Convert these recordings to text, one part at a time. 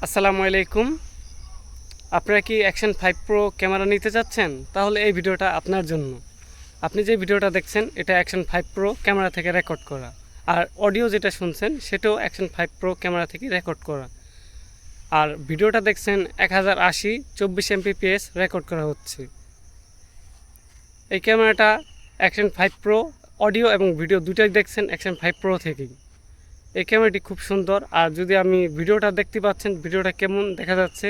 আসসালামু আলাইকুম। আপনারা কি অ্যাকশন 5 প্রো ক্যামেরা নিতে চাচ্ছেন? তাহলে এই ভিডিওটা আপনার জন্য। আপনি যে ভিডিওটা দেখছেন এটা অ্যাকশন 5 প্রো ক্যামেরা থেকে রেকর্ড করা, আর অডিও যেটা শুনছেন সেটাও অ্যাকশন 5 প্রো ক্যামেরা থেকে রেকর্ড করা। আর ভিডিওটা দেখছেন 1080 24 এমপিপিএস রেকর্ড করা হচ্ছে। এই ক্যামেরাটা অ্যাকশন 5 প্রো, অডিও এবং ভিডিও দুটোই দেখছেন অ্যাকশন 5 প্রো থেকেই। এই ক্যামেরাটি খুব সুন্দর। আর যদি আমি ভিডিওটা দেখতে পাচ্ছেন, ভিডিওটা কেমন দেখা যাচ্ছে,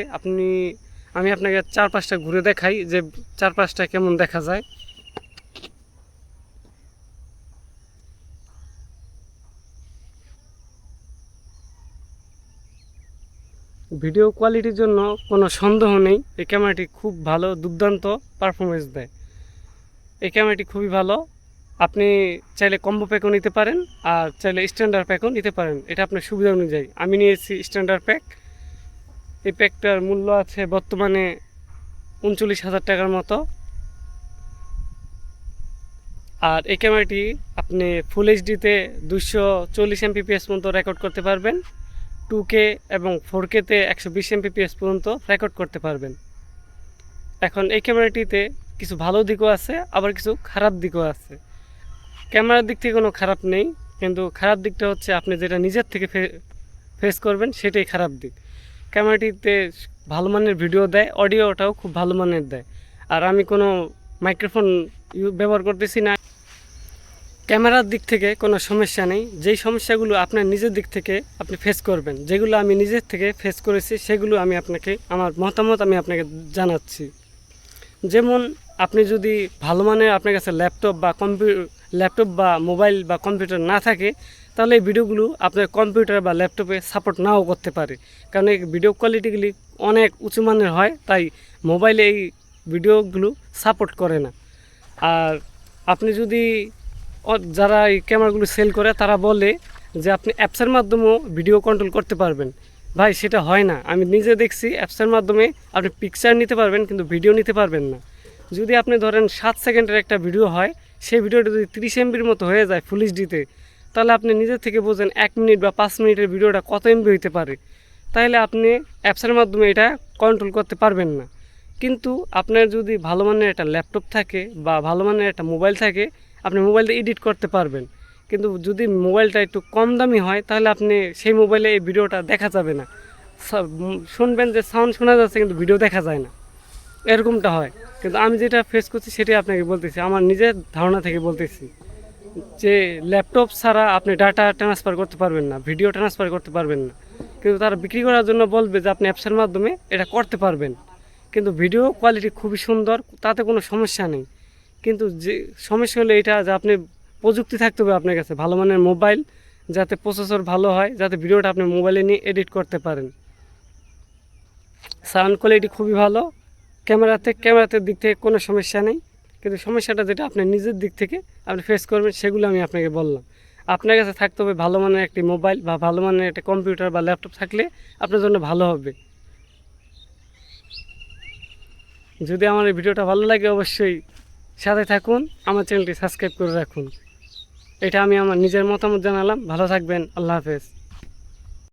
আমি আপনাকে চারপাশটা ঘুরে দেখাই যে চারপাশটা কেমন দেখা যায়। ভিডিও কোয়ালিটির জন্য কোনো সন্দেহ নেই, এই ক্যামেরাটি খুব ভালো, দুর্দান্ত পারফরমেন্স দেয়। এই ক্যামেরাটি খুবই ভালো। আপনি চাইলে কম্বো প্যাকও নিতে পারেন, আর চাইলে স্ট্যান্ডার্ড প্যাকও নিতে পারেন, এটা আপনার সুবিধা অনুযায়ী। আমি নিয়েছি স্ট্যান্ডার্ড প্যাক। এই প্যাকটার মূল্য আছে বর্তমানে 39,000 টাকার মতো। আর এই ক্যামেরাটি আপনি ফুল এইচডিতে 240 এমপিপিএস পর্যন্ত রেকর্ড করতে পারবেন, 2K এবং 4Kতে 120 এমপিপিএস পর্যন্ত রেকর্ড করতে পারবেন। এখন এই ক্যামেরাটিতে কিছু ভালো দিকও আছে, আবার কিছু খারাপ দিকও আছে। ক্যামেরার দিক থেকে কোনো খারাপ নেই, কিন্তু খারাপ দিকটা হচ্ছে আপনি যেটা নিজের থেকে ফেস করবেন সেটাই খারাপ দিক। ক্যামেরাটিতে ভালো মানের ভিডিও দেয়, অডিওটাও খুব ভালো মানের দেয়। আর আমি কোনো মাইক্রোফোন ব্যবহার করতেছি না। ক্যামেরার দিক থেকে কোনো সমস্যা নেই। যেই সমস্যাগুলো আপনার নিজের দিক থেকে আপনি ফেস করবেন, যেগুলো আমি নিজের থেকে ফেস করেছি সেগুলো আমি আপনাকে, আমার মতামত আমি আপনাকে জানাচ্ছি। যেমন আপনি যদি ভালো মানের আপনার কাছে ল্যাপটপ বা মোবাইল বা কম্পিউটার না থাকে, তাহলে এই ভিডিওগুলো আপনার কম্পিউটার বা ল্যাপটপে সাপোর্ট নাও করতে পারে, কারণ এই ভিডিও কোয়ালিটিগুলি অনেক উঁচু মানের হয়, তাই মোবাইলে এই ভিডিওগুলো সাপোর্ট করে না। আর আপনি যদি যারা এই ক্যামেরাগুলো সেল করে তারা বলে যে আপনি অ্যাপসের মাধ্যমেও ভিডিও কন্ট্রোল করতে পারবেন। ভাই, সেটা হয় না। আমি নিজে দেখছি অ্যাপসের মাধ্যমে আপনি পিকচার নিতে পারবেন কিন্তু ভিডিও নিতে পারবেন না। যদি আপনি ধরেন 7 সেকেন্ডের একটা ভিডিও হয়, সেই ভিডিওটা যদি 30 এমবির মতো হয়ে যায় ফুল এইচডিতে, তাহলে আপনি নিজের থেকে বোঝেন 1 মিনিট বা 5 মিনিটের ভিডিওটা কত এমবি হইতে পারে। তাহলে আপনি অ্যাপসের মাধ্যমে এটা কন্ট্রোল করতে পারবেন না। কিন্তু আপনার যদি ভালো মানের একটা ল্যাপটপ থাকে বা ভালো মানের একটা মোবাইল থাকে, আপনি মোবাইলে এডিট করতে পারবেন। কিন্তু যদি মোবাইলটা একটু কম দামি হয়, তাহলে আপনি সেই মোবাইলে এই ভিডিওটা দেখা যাবে না। শুনবেন যে সাউন্ড শোনা যাচ্ছে কিন্তু ভিডিও দেখা যায় না, এরকমটা হয়। কিন্তু আমি যেটা ফেস করছি সেটাই আপনাকে বলতেছি, আমার নিজের ধারণা থেকে বলতেছি যে ল্যাপটপ ছাড়া আপনি ডাটা ট্রান্সফার করতে পারবেন না, ভিডিও ট্রান্সফার করতে পারবেন না। কিন্তু তারা বিক্রি করার জন্য বলবে যে আপনি অ্যাপসের মাধ্যমে এটা করতে পারবেন। কিন্তু ভিডিও কোয়ালিটি খুবই সুন্দর, তাতে কোনো সমস্যা নেই। কিন্তু যে সমস্যা হলো এটা যে আপনি প্রযুক্তি থাকতে হবে আপনার কাছে, ভালো মানের মোবাইল, যাতে প্রসেসর ভালো হয়, যাতে ভিডিওটা আপনি মোবাইলে নিয়ে এডিট করতে পারেন। সাউন্ড কোয়ালিটি খুবই ভালো। ক্যামেরাতে দিক থেকে কোনো সমস্যা নেই, কিন্তু সমস্যাটা যেটা আপনার নিজের দিক থেকে আপনি ফেস করবেন সেগুলো আমি আপনাকে বললাম। আপনার কাছে থাকতে হবে ভালো মানের একটি মোবাইল বা ভালো মানের একটা কম্পিউটার বা ল্যাপটপ, থাকলে আপনার জন্য ভালো হবে। যদি আমার এই ভিডিওটা ভালো লাগে অবশ্যই সাথে থাকুন, আমার চ্যানেলটি সাবস্ক্রাইব করে রাখুন। এটা আমি আমার নিজের মতামত জানালাম। ভালো থাকবেন, আল্লাহ হাফেজ।